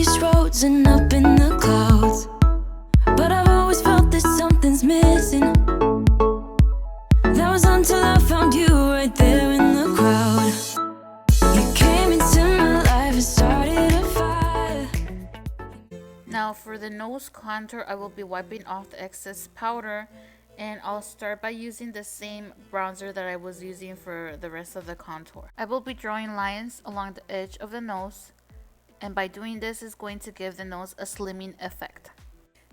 these roads and up in the clouds, but I've always felt that something's missing. That was until I found you right there in the crowd. You came into my life and started a fire. Now for the nose contour, I will be wiping off the excess powder, and I'll start by using the same bronzer that I was using for the rest of the contour. I will be drawing lines along the edge of the nose, and by doing this is going to give the nose a slimming effect.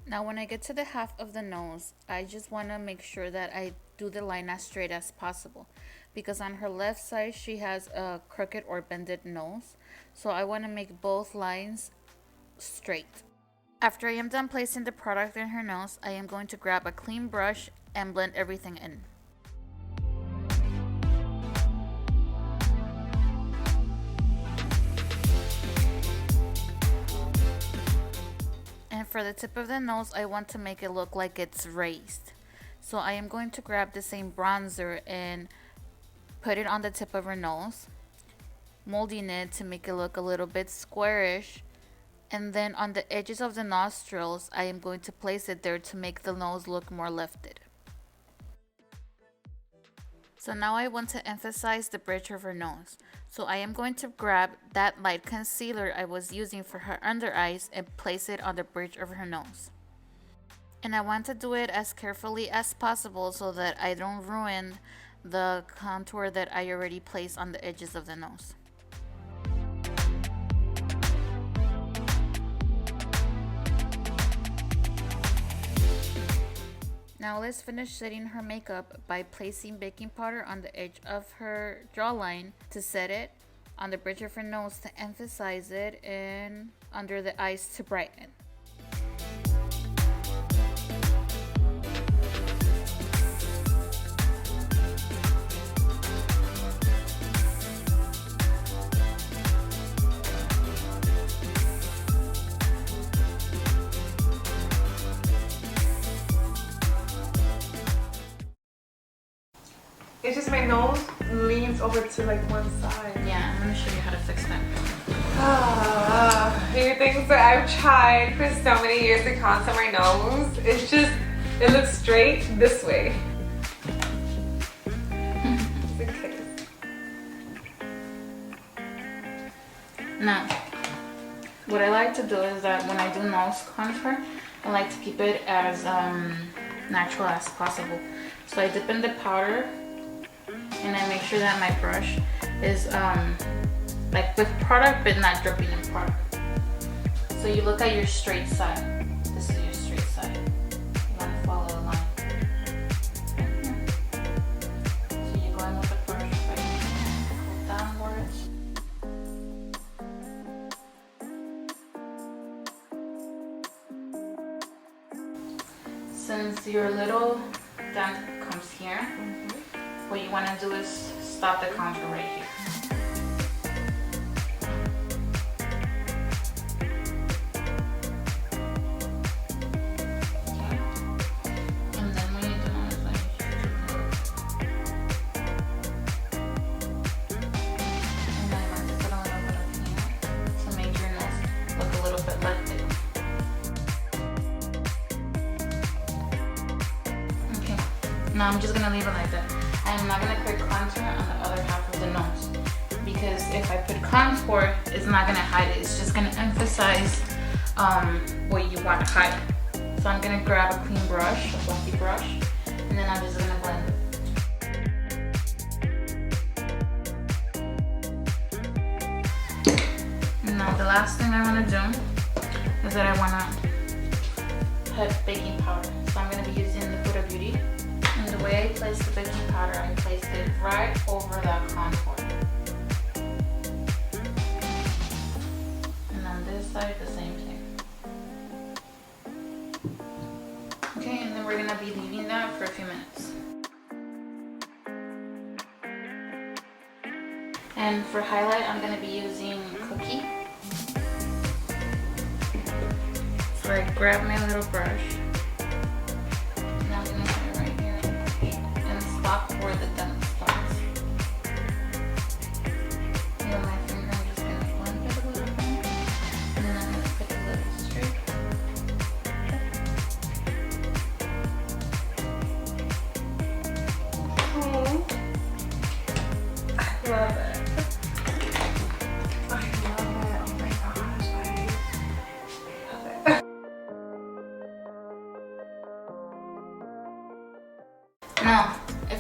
Now when I get to the half of the nose, I just want to make sure that I do the line as straight as possible, because on her left side she has a crooked or bended nose, so I want to make both lines straight. After I am done placing the product in her nose, I am going to grab a clean brush and blend everything in. And for the tip of the nose, I want to make it look like it's raised. So I am going to grab the same bronzer and put it on the tip of her nose, molding it to make it look a little bit squarish. And then on the edges of the nostrils, I am going to place it there to make the nose look more lifted. So now I want to emphasize the bridge of her nose. So I am going to grab that light concealer I was using for her under eyes and place it on the bridge of her nose. And I want to do it as carefully as possible so that I don't ruin the contour that I already placed on the edges of the nose. Now let's finish setting her makeup by placing baking powder on the edge of her jawline to set it, on the bridge of her nose to emphasize it, and under the eyes to brighten. It's just my nose leans over to like one side. Yeah, I'm gonna show you how to fix that. You think that I've tried for so many years to contour my nose. It's just, it looks straight this way. Okay. Now, what I like to do is that when I do nose contour, I like to keep it as natural as possible. So I dip in the powder, and I make sure that my brush is like with product but not dripping in product. So you look at your straight side. This is your straight side. You want to follow the line. So you go in with the brush, right? Go downwards. Since your little dent comes here, what you want to do is stop the contour right here. Okay. And then when you do nose, I need you to and then I want to put a little bit of here to make your nose look a little bit lifted. Okay. Now I'm just gonna leave it like that. I'm not going to put contour on the other half of the nose, because if I put contour, it's not going to hide it. It's just going to emphasize what you want to hide. So I'm going to grab a clean brush, a fluffy brush, and then I'm just going to blend it. Now the last thing I want to do is that I want to put baking powder. So I'm going to be using the Huda Beauty. And the way I placed the baking powder, I placed it right over that contour. And on this side, the same thing. Okay, and then we're gonna be leaving that for a few minutes. And for highlight, I'm gonna be using Cookie. So I grab my little brush. Where the dent starts. And with my finger, I'm just going to blend it a little bit. And then I'm going to put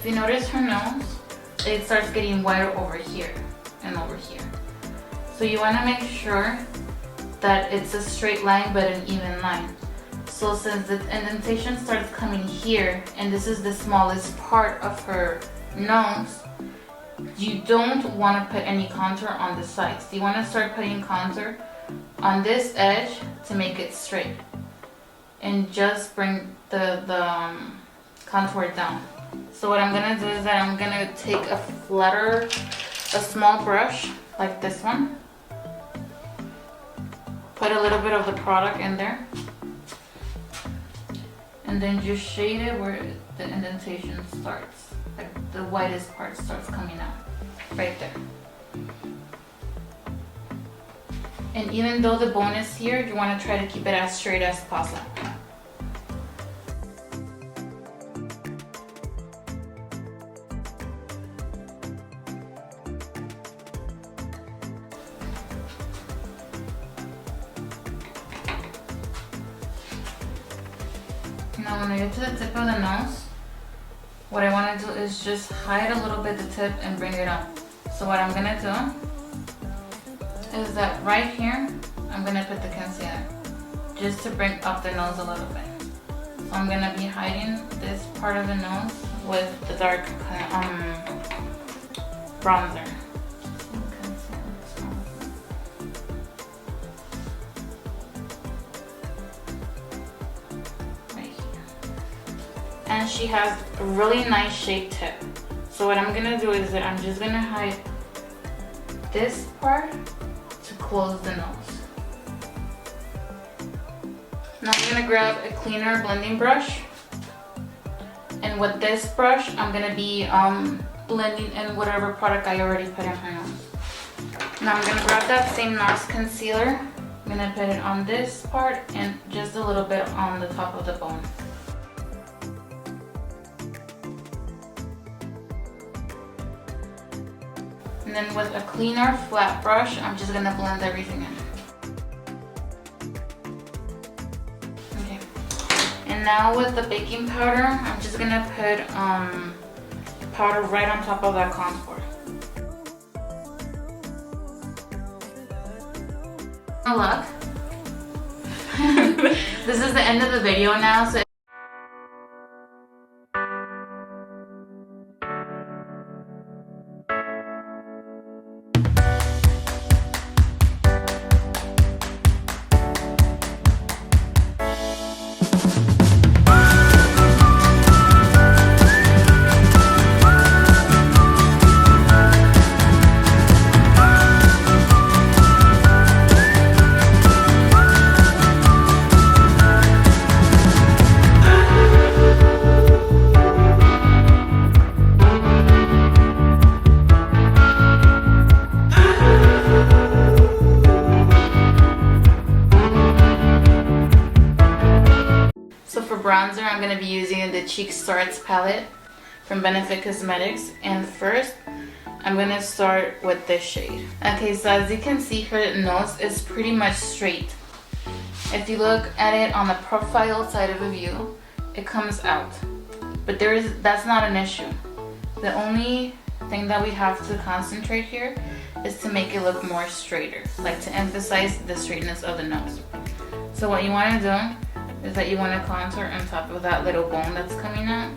if you notice her nose, it starts getting wider over here and over here. So you want to make sure that it's a straight line but an even line. So since the indentation starts coming here, and this is the smallest part of her nose, you don't want to put any contour on the sides. You want to start putting contour on this edge to make it straight, and just bring the contour down. So what I'm gonna do is that I'm gonna take a small brush like this one, put a little bit of the product in there, and then just shade it where the indentation starts. Like the widest part starts coming out, right there. And even though the bone is here, you want to try to keep it as straight as possible. Now when I get to the tip of the nose, what I want to do is just hide a little bit the tip and bring it up. So what I'm going to do is that right here, I'm going to put the concealer just to bring up the nose a little bit. So I'm going to be hiding this part of the nose with the dark bronzer. And she has a really nice shaped tip. So what I'm gonna do is that I'm just gonna hide this part to close the nose. Now I'm gonna grab a cleaner blending brush, and with this brush I'm gonna be blending in whatever product I already put in her nose. Now I'm gonna grab that same NARS concealer. I'm gonna put it on this part and just a little bit on the top of the bone. And then with a cleaner flat brush, I'm just gonna blend everything in. Okay. And now with the baking powder, I'm just gonna put powder right on top of that contour. Good luck. This is the end of the video now, so bronzer, I'm going to be using the Cheek Starts palette from Benefit Cosmetics, and first I'm going to start with this shade. Okay, so as you can see, her nose is pretty much straight. If you look at it on the profile side of the view, it comes out, but that's not an issue. The only thing that we have to concentrate here is to make it look more straighter, like to emphasize the straightness of the nose. So what you want to do is that you want to contour on top of that little bone that's coming out,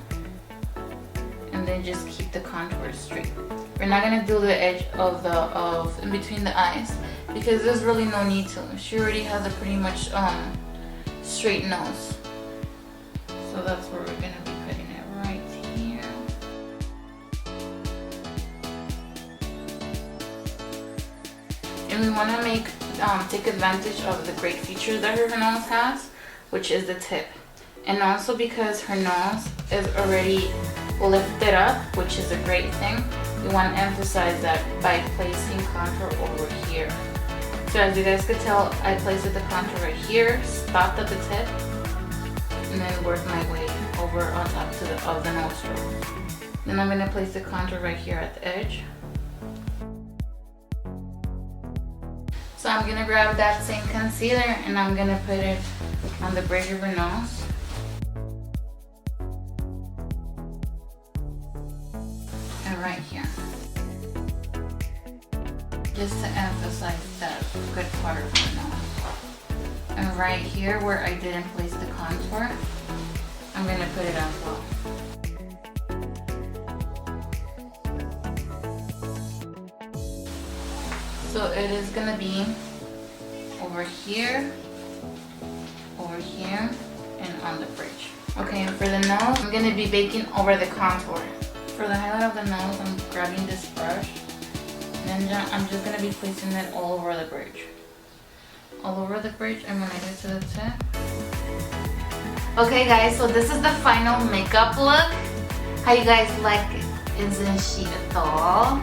and then just keep the contour straight. We're not going to do the edge of in between the eyes because there's really no need to. She already has a pretty much straight nose. So that's where we're going to be putting it right here. And we want to take advantage of the great feature that her nose has, which is the tip. And also because her nose is already lifted up, which is a great thing, we want to emphasize that by placing contour over here. So as you guys could tell, I placed the contour right here, stopped at the tip, and then worked my way over on top of the nostril. Then I'm going to place the contour right here at the edge. So I'm going to grab that same concealer and I'm going to put it on the bridge of her nose. is the good part of the nose. And right here where I didn't place the contour, I'm gonna put it as well. So it is gonna be over here, and on the bridge. Okay, and for the nose, I'm gonna be baking over the contour. For the highlight of the nose, I'm grabbing this brush, and then I'm just gonna be placing it all over the bridge. All over the bridge, and when I get to the tip. Okay guys, so this is the final makeup look. How you guys like it? Isn't she a doll?